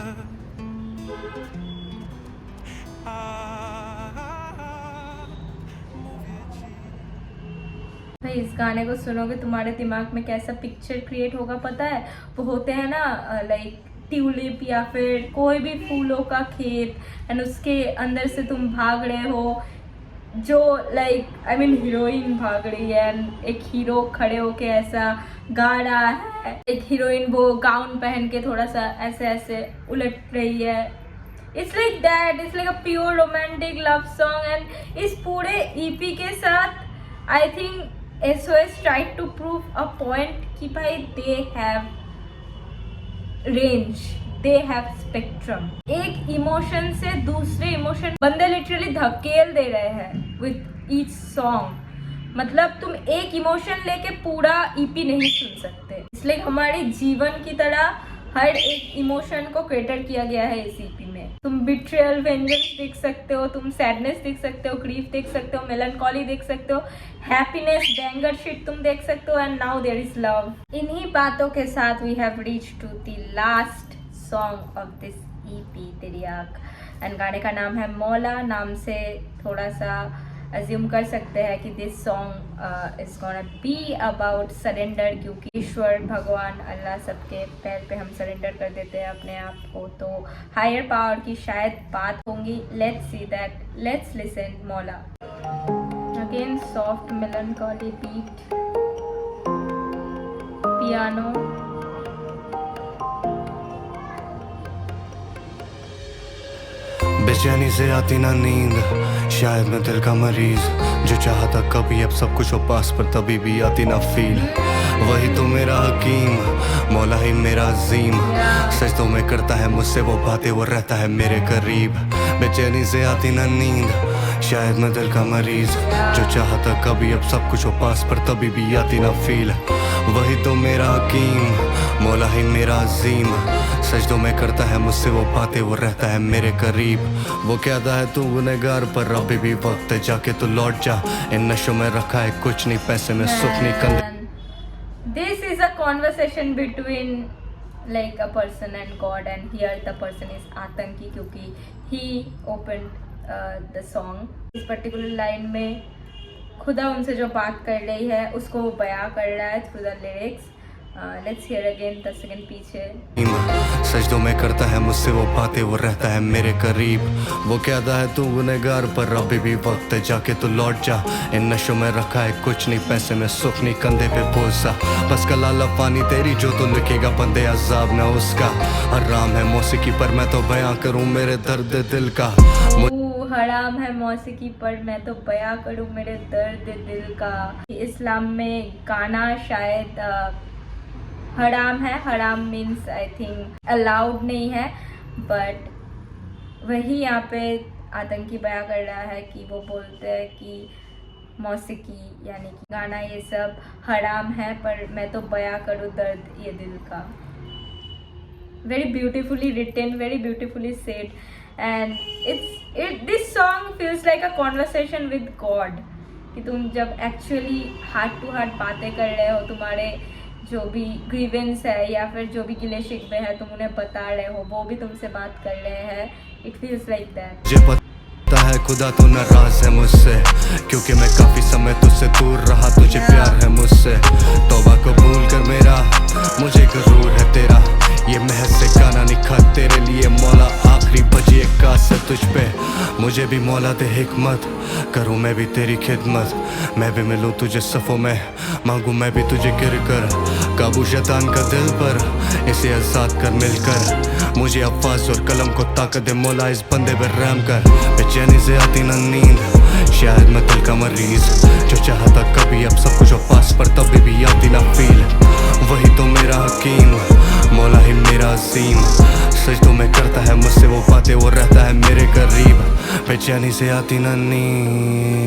भाई इस गाने को सुनोगे तुम्हारे दिमाग में कैसा पिक्चर क्रिएट होगा पता है? वो होते हैं ना लाइक ट्यूलिप या फिर कोई भी फूलों का खेत एंड उसके अंदर से तुम भाग रहे हो, जो लाइक आई मीन हीरोइन भाग रही है एंड एक हीरो खड़े होके ऐसा गा रहा है, एक हीरोइन वो गाउन पहन के थोड़ा सा ऐसे ऐसे उलट रही है. It's like that, it's like a pure romantic love song. And इस पूरे EP के साथ I think SOS tried to prove a point कि भाई they have range, they have spectrum. एक इमोशन से दूसरे इमोशन बंदे लिटरली धकेल दे रहे हैं with each song. मतलब तुम एक इमोशन लेके पूरा EP नहीं सुन सकते. इसलिए हमारे जीवन की तरह हर एक इमोशन को कैटर किया गया है इस EP में. तुम बिट्रेयल, वेंजेंस देख सकते हो, तुम सैडनेस देख सकते हो, ग्रीफ देख सकते हो, मेलनकॉली देख सकते हो, हैप्पीनेस, बैंगर शिट तुम देख सकते हो, and now there is love. इन्हीं बातों के साथ we have reached to the last song of this EP Tiriyaq. And गाने का नाम है मौला. नाम से थोड़ा सा अज्यूम कर सकते हैं कि this song is gonna be about surrender, क्योंकि ईश्वर, भगवान, अल्लाह सबके पैर पे हम सरेंडर कर देते हैं अपने आप को, तो हायर पावर की शायद बात होंगी. Let's see that, let's listen Maula. Again soft melancholy beat, piano. बेचैनी से आती ना नींद, शायद मैं दिल का मरीज, जो चाहता कभी अब सब कुछ हो पास पर तभी भी आती ना फील. वही तो मेरा हकीम, मौला ही मेरा अजीम, सजदों में करता है मुझसे वो बातें, वो रहता है मेरे करीब. बेचैनी से आती ना नींद, शायद मैं दिल का मरीज, जो चाहता कभी अब सब कुछ हो पास पर तभी भी आती ना फील. वही तो मेरा हकीम, मौला ही मेरा अजीम, सजदों में करता है मुझसे वो बातें, वो रहता है मेरे करीब. वो कहता है तू गुनहगार पर अभी भी वक्त है, जाके तू लौट जा, इन नशों में रखा है कुछ नहीं, पैसे में सुख नहीं कंधे. This is a conversation between like a person and God, and here the person is आतंकी, क्योंकि he opened the song. इस पर्टिकुलर लाइन में खुदा उनसे जो बात कर रही है उसको वो बयां कर रहा है through the lyrics. Let's hear again 10 second पीछे. सजदों में करता है मुझसे वो बातें, वो रहता है मेरे करीब. वो कहता है तू गुनहगार पर अभी भी वक्त है, जाके तू लौट जा, इन नशों में रखा है कुछ नहीं, पैसे में सुख नहीं कंधे पे बोझ सा. बस कलाला पानी तेरी जो तू लिखेगा बंदे अजाब ना उसका. हराम है मौसीकी पर मैं तो बयां करूं मेरे दर्द दिल का. हराम है मौसीकी पर मैं तो बयां करूं मेरे दर्द दिल का. इस्लाम में गाना शायद हराम है. हराम मीन्स आई थिंक अलाउड नहीं है, बट वही यहाँ पे आतंकी बयां कर रहा है कि वो बोलते हैं कि मौसीकी यानी कि गाना ये सब हराम है, पर मैं तो बयां करूँ दर्द ये दिल का. Very beautifully written, very beautifully said, and this song feels like a conversation with God. कि तुम जब एक्चुअली हार्ट टू हार्ट बातें कर रहे हो, तुम्हारे जो भी ग्रीवेंस है या फिर जो भी गिले शिकवे है तुम उन्हें बता रहे हो, वो भी तुमसे बात कर रहे हैं. It feels like that. मुझे पता है खुदा तू नाराज है मुझसे, क्योंकि मैं काफी समय तुझसे दूर रहा, तुझे प्यार है मुझसे. तौबा कबूल कर मेरा, मुझे गरूर है तेरा, ये महज से गाना निखा तेरे लिए मौला. आखिरी बजी एक कास है तुझ पे, मुझे भी मौला दे हिकमत, करूँ मैं भी तेरी खिदमत. मैं भी मिलूँ तुझे सफ़ों में, मांगू मैं भी तुझे गिर कर, काबू शैतान का दिल पर, इसे आज़ाद कर मिलकर. मुझे अफ़ाज़ और कलम को ताकत दे मौला, इस बंदे पर रहम कर. बेचैनी से आती ना नींद, शायद मैं दिल का मरीज, जो चाहता कभी अब सब कुछ हो पास पर तभी भी आती ना फील. वही तो मेरा हकीम, मौला ही मेरा अजीम, सजदों में करता है मुझसे वो बातें, वो रहता है मेरे करीब. बेचैनी से आती ना नींद.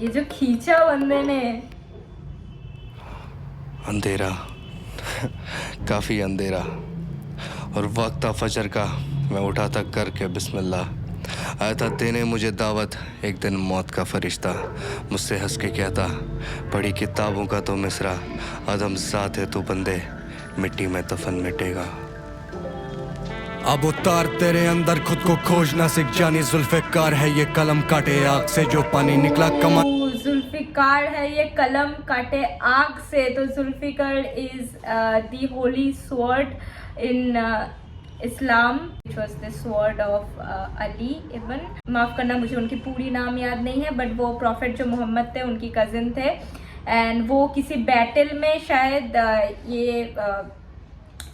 ये जो खींचा बंदे ने. अंधेरा काफ़ी अंधेरा और वक्त था फजर का, मैं उठा था करके बिस्मिल्लाह. आया था देने मुझे दावत एक दिन मौत का फरिश्ता, मुझसे हंस के कहता पढ़ी किताबों का तो मिसरा, आदम साथ है तू बंदे मिट्टी में दफन मिटेगा। अब उतार तेरे अंदर खुद को खोजना सीख जानी, जुल्फ़िकार है ये कलम काटे आग से जो पानी निकला कमा। जुल्फ़िकार है ये कलम काटे आग से, तो Zulfiqar is the holy sword in Islam, which was the sword of Ali ibn, माफ़ करना मुझे उनकी पूरी नाम याद नहीं है, बट वो प्रॉफिट जो मोहम्मद थे उनकी कज़न थे, एंड वो किसी बैटल में शायद ये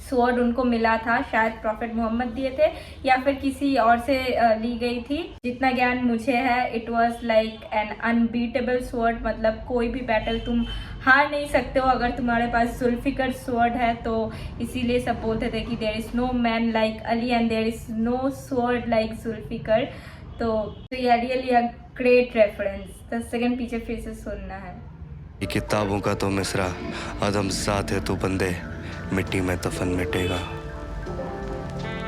स्वॉर्ड उनको मिला था, शायद प्रॉफिट मोहम्मद दिए थे या फिर किसी और से ली गई थी। जितना ज्ञान मुझे है, it was like an unbeatable sword, मतलब कोई भी बैटल तुम हार नहीं सकते हो अगर तुम्हारे पास जुल्फ़िकार स्वॉर्ड है। तो इसीलिए सब बोलते थे कि there is no man like Ali and there is no sword like Zulfiqar. तो ये really a great reference. 10 second पीछे फिर से सुनना है। किताबों का तो मिसरा, आदम साथ है तू बंदे मिट्टी में दफन मिटेगा।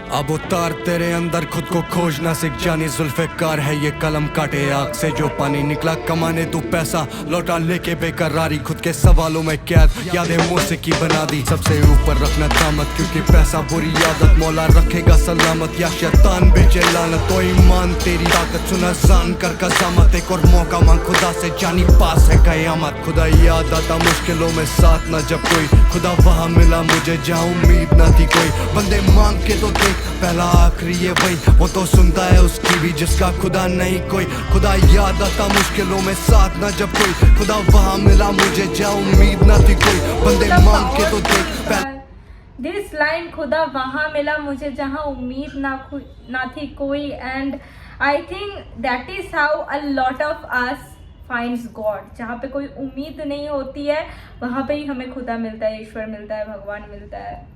अब उतार तेरे अंदर खुद को खोजना सीख जानी, जुल्फ़िकार है ये कलम काटे आग से जो पानी निकला कमाने तू पैसा लौटा लेके बेकरारी, खुद के सवालों में कैद यादें मौसीकी बना दी। सबसे ऊपर रखना दामत क्योंकि पैसा बुरी आदत, मौला रखेगा सलामत या शैतान बेचे लानत। तो ईमान तेरी ताकत सुना जान कर कसामत, एक और मौका मांग खुदा से जानी पास है कयामत। खुदा याद आता मुश्किलों में साथ न जब कोई, खुदा वहाँ मिला मुझे जहाँ उम्मीद न थी कोई। बंदे मांग के तो देख पहला आखिरी ये वही, वो तो सुनता है उसकी भी जिसका खुदा नहीं कोई। खुदा याद आता मुश्किलों में साथ ना जब कोई, खुदा वहाँ मिला मुझे जहाँ उम्मीद ना थी कोई। बंदे मांग के तो देख दिस लाइन, खुदा वहाँ मिला मुझे जहाँ उम्मीद ना थी कोई, and I think that is how a lot of us finds God. जहाँ पे कोई उम्मीद नहीं होती है वहाँ पे ही हमें खुदा मिलता है, ईश्वर मिलता है, भगवान मिलता है।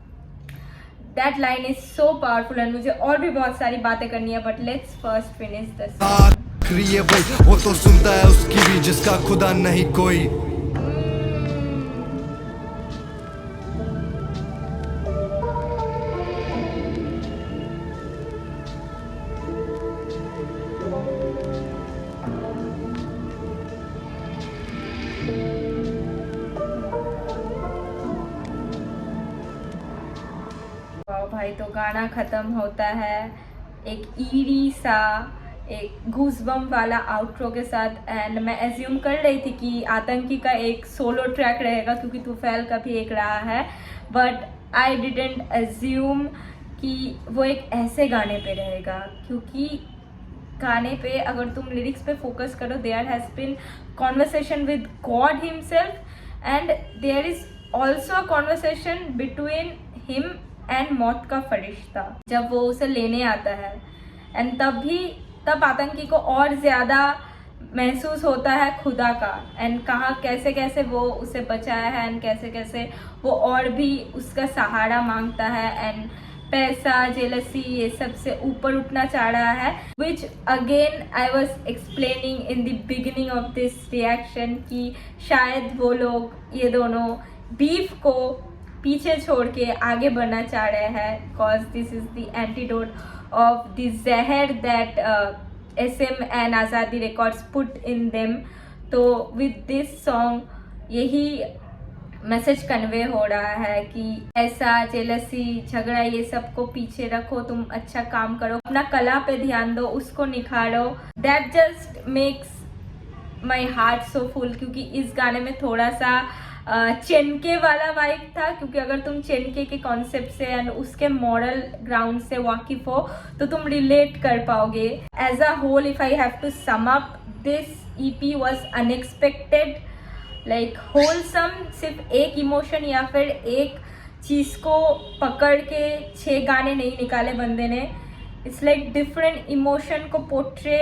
That line is so powerful and मुझे और भी बहुत सारी बातें करनी है, but let's first finish this. आखिरी ये वही, वो तो सुनता है उसकी भी जिसका खुदा नहीं कोई। भाई तो गाना ख़त्म होता है एक ईरी सा, एक गूज़बम वाला आउट्रो के साथ, एंड मैं एज्यूम कर रही थी कि आतंकी का एक सोलो ट्रैक रहेगा क्योंकि तूफैल का भी एक रहा है, बट आई डिडंट एज्यूम कि वो एक ऐसे गाने पे रहेगा। क्योंकि गाने पे अगर तुम लिरिक्स पे फोकस करो, there has been conversation with God himself and there is also a conversation between him and मौत का फरिश्ता जब वो उसे लेने आता है, एंड तब आतंकी को और ज़्यादा महसूस होता है खुदा का, एंड कहाँ कैसे कैसे वो उसे बचाया है, एंड कैसे कैसे वो और भी उसका सहारा मांगता है, एंड पैसा जेलसी ये सब से ऊपर उठना चाह रहा है, which again I was explaining in the beginning of this reaction कि शायद वो लोग ये दोनों बीफ को पीछे छोड़ के आगे बढ़ना चाह रहे हैं, cause this is the antidote of the जहर दैट SM एंड आज़ादी रिकॉर्ड्स पुट इन देम। तो विद दिस सॉन्ग यही मैसेज कन्वे हो रहा है कि ऐसा जेलसी झगड़ा ये सब को पीछे रखो, तुम अच्छा काम करो, अपना कला पे ध्यान दो, उसको निखारो। That just makes my heart so full, क्योंकि इस गाने में थोड़ा सा चेनके वाला वाइब था, क्योंकि अगर तुम चेनके के कॉन्सेप्ट से एंड उसके मॉरल ग्राउंड से वाकिफ हो तो तुम रिलेट कर पाओगे। As a whole if I have to sum up, this EP was unexpected, like wholesome. सिर्फ एक इमोशन या फिर एक चीज़ को पकड़ के 6 गाने नहीं निकाले बंदे ने, इट्स लाइक डिफरेंट इमोशन को पोर्ट्रे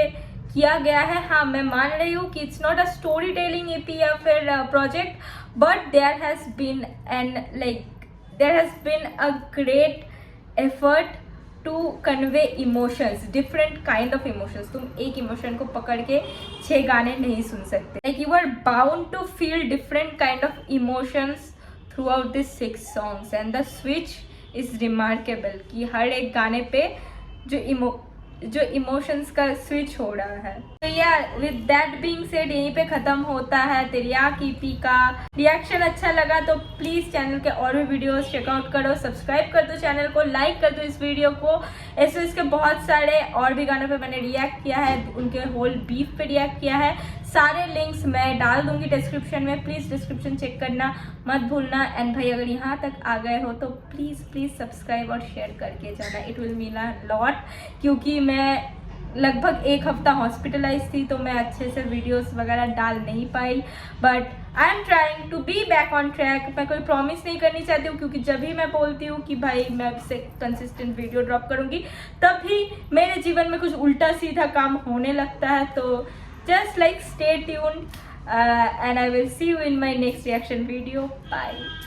किया गया है। हाँ, मैं मान रही हूँ कि it's not a story telling EP या फिर project, but there has been a great effort to convey emotions, different kind of emotions. तुम एक इमोशन को पकड़ के 6 गाने नहीं सुन सकते, like you are bound to feel different kind of emotions throughout this 6 songs, and the switch is remarkable कि हर एक गाने पे जो जो इमोशंस का स्विच हो रहा है। तो या विद दैट बीइंग सेड यहीं पे ख़त्म होता है तिरियाक ईपी का रिएक्शन। अच्छा लगा तो प्लीज़ चैनल के और भी वीडियोस चेकआउट करो, सब्सक्राइब कर दो चैनल को, लाइक कर दो इस वीडियो को। ऐसे इसके बहुत सारे और भी गानों पे मैंने रिएक्ट किया है, उनके होल बीफ पे रिएक्ट किया है। सारे लिंक्स मैं डाल दूंगी डिस्क्रिप्शन में, प्लीज़ डिस्क्रिप्शन चेक करना मत भूलना। एंड भाई अगर यहाँ तक आ गए हो तो प्लीज़ सब्सक्राइब और शेयर करके जाना, it will mean a lot. क्योंकि मैं लगभग एक हफ्ता हॉस्पिटलाइज थी तो मैं अच्छे से वीडियोस वगैरह डाल नहीं पाई, but I am trying to be back on track. मैं कोई प्रॉमिस नहीं करनी चाहती हूँ, क्योंकि जब भी मैं बोलती हूँ कि भाई मैं अब से कंसिस्टेंट वीडियो ड्रॉप करूँगी, तभी मेरे जीवन में कुछ उल्टा सीधा काम होने लगता है। तो just like stay tuned and I will see you in my next reaction video. Bye.